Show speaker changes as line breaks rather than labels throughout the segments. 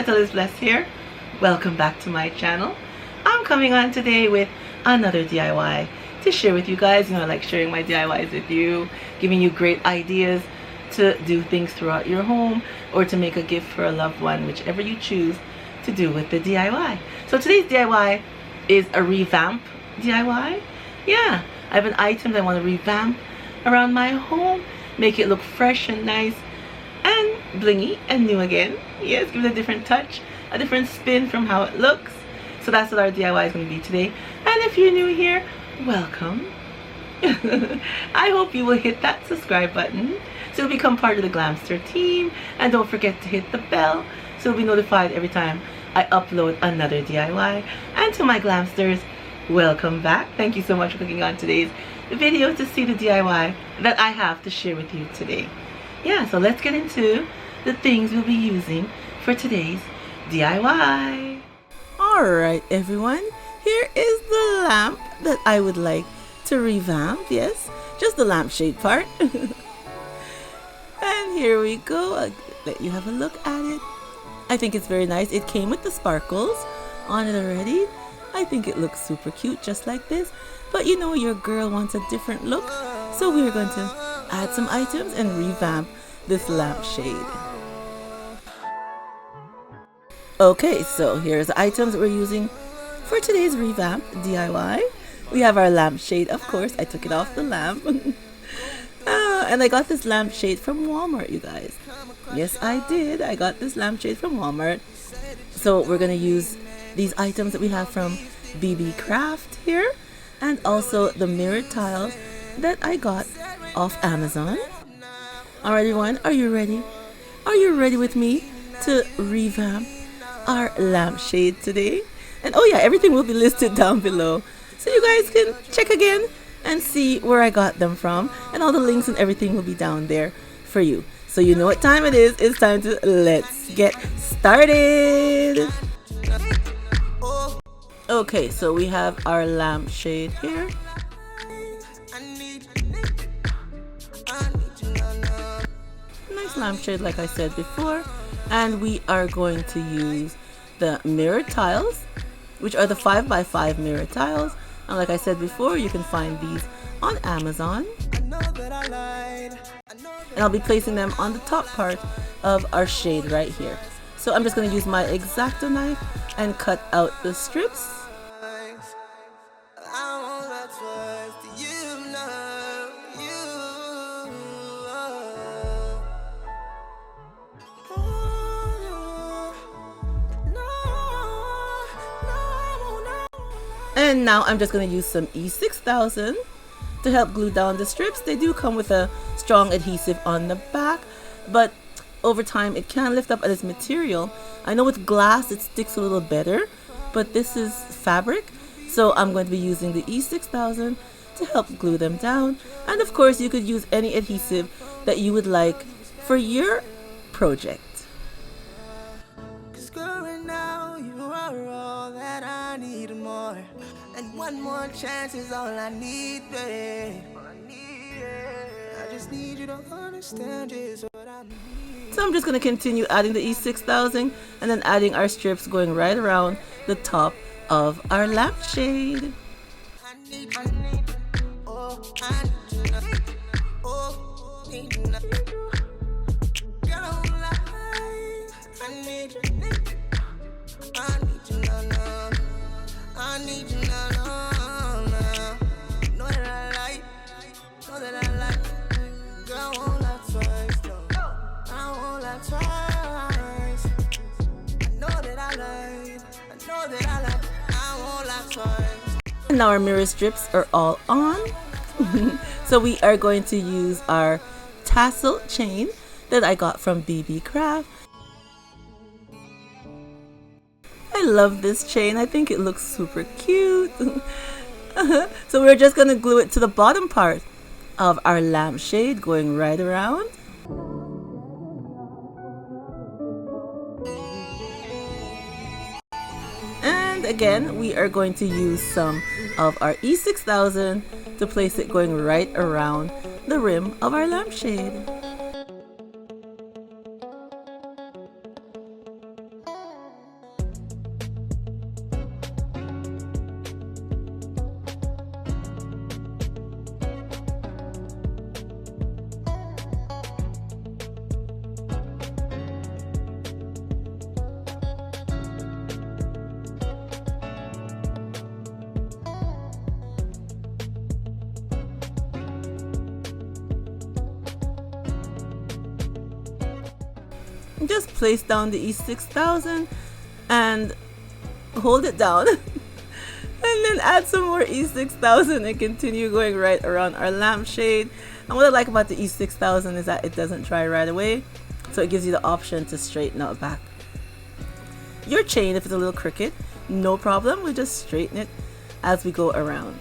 Petalisbless here. Welcome back to my channel. I'm coming on today with another DIY to share with you guys. You know, I like sharing my DIYs with you, giving you great ideas to do things throughout your home or to make a gift for a loved one, whichever you choose to do with the DIY. So today's DIY is a revamp DIY. Yeah, I have an item that I want to revamp around my home, make it look fresh and nice and blingy and new again. Yes, give it a different touch, a different spin from how it looks. So that's what our DIY is going to be today. And if you're new here, welcome. I hope you will hit that subscribe button so you'll become part of the Glamster team, and don't forget to hit the bell so you'll be notified every time I upload another DIY. And to my Glamsters, welcome back. Thank you so much for clicking on today's video to see the DIY that I have to share with you today. Yeah, so let's get into the things we'll be using for today's DIY. Alright everyone, here is the lamp that I would like to revamp. Yes, just the lampshade part. And here we go. I'll let you have a look at it. I think it's very nice. It came with the sparkles on it already. I think it looks super cute just like this. But you know, your girl wants a different look, so we're going to add some items and revamp this lampshade. Okay, so here's the items that we're using for today's revamp DIY. We have our lampshade, of course. I took it off the lamp. And I got this lampshade from Walmart, you guys. Yes, I did. I got this lampshade from Walmart. So we're going to use these items that we have from BeeBeeCraft here, and also the mirror tiles that I got off Amazon. Alright everyone, are you ready? Are you ready with me to revamp our lampshade today? And oh yeah, everything will be listed down below, so you guys can check again and see where I got them from, and all the links and everything will be down there for you. So you know what time it is. It's time to let's get started. Okay, so we have our lampshade here. Nice lampshade like I said before. And we are going to use the mirror tiles, which are the 5x5 mirror tiles. And like I said before, you can find these on Amazon. And I'll be placing them on the top part of our shade right here. So I'm just going to use my X-Acto knife and cut out the strips. And now I'm just going to use some E6000 to help glue down the strips. They do come with a strong adhesive on the back, but over time it can lift up at its material. I know with glass it sticks a little better, but this is fabric, so I'm going to be using the E6000 to help glue them down. And of course you could use any adhesive that you would like for your project. And one more chance is all I need, babe. I just need you to understand just what I need. So I'm just going to continue adding the E6000 and then adding our strips going right around the top of our lampshade. And now our mirror strips are all on. So we are going to use our tassel chain that I got from BeeBeeCraft. I love this chain. I think it looks super cute. So we're just going to glue it to the bottom part of our lampshade, going right around. And again, we are going to use some of our E6000 to place it going right around the rim of our lampshade. just place down the E6000 and hold it down and then add some more E6000 and continue going right around our lampshade. And what I like about the E6000 is that it doesn't dry right away, so it gives you the option to straighten out back your chain. If it's a little crooked, no problem, we just straighten it as we go around.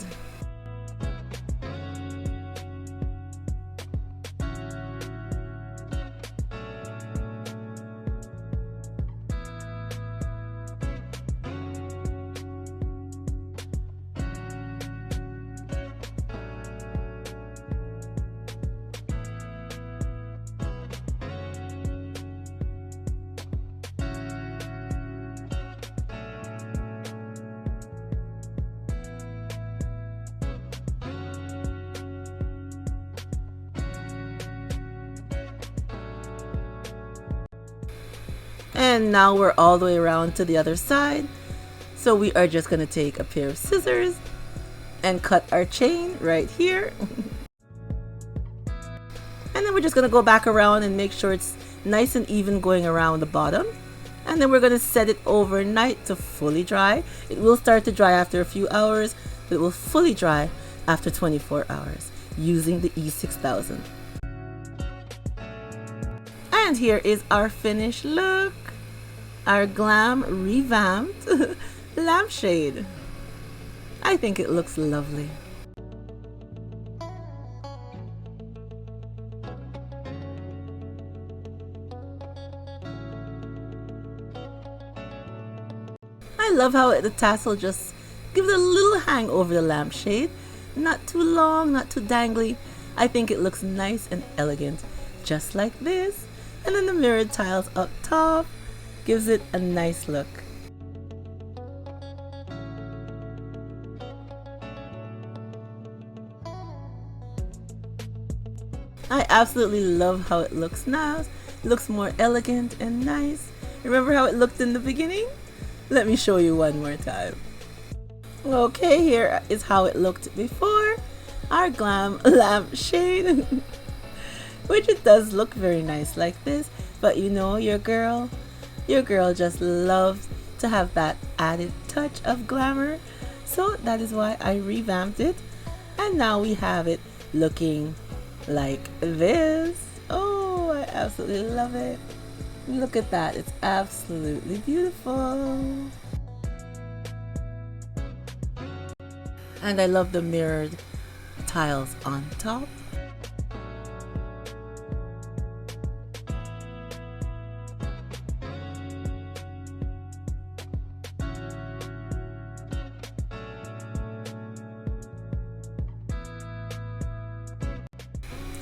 And now we're all the way around to the other side. So we are just going to take a pair of scissors and cut our chain right here. And then we're just going to go back around and make sure it's nice and even going around the bottom. And then we're going to set it overnight to fully dry. It will start to dry after a few hours, but it will fully dry after 24 hours using the E6000. And here is our finished look. Our Glam revamped lampshade. I think it looks lovely. I love how the tassel just gives a little hang over the lampshade. Not too long, not too dangly. I think it looks nice and elegant, just like this. And then the mirrored tiles up top gives it a nice look. I absolutely love how it looks now. It looks more elegant and nice. Remember how it looked in the beginning? Let me show you one more time. Okay, here is how it looked before. Our Glam lampshade. Which it does look very nice like this, but you know, your girl just loves to have that added touch of glamour. So that is why I revamped it, and now we have it looking like this. Oh, I absolutely love it. Look at that, it's absolutely beautiful. And I love the mirrored tiles on top.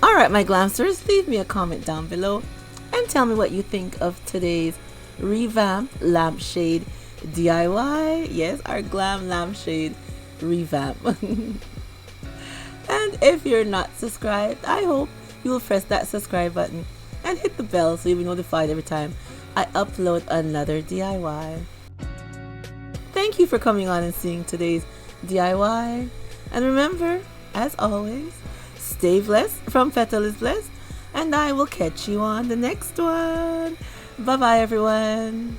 Alright, my glamsters, leave me a comment down below and tell me what you think of today's Revamp lampshade DIY. Yes, our Glam lampshade revamp. And if you're not subscribed, I hope you will press that subscribe button and hit the bell so you'll be notified every time I upload another DIY. Thank you for coming on and seeing today's DIY. And remember, as always, stay blessed from Petalisbless, and I will catch you on the next one. Bye bye, everyone.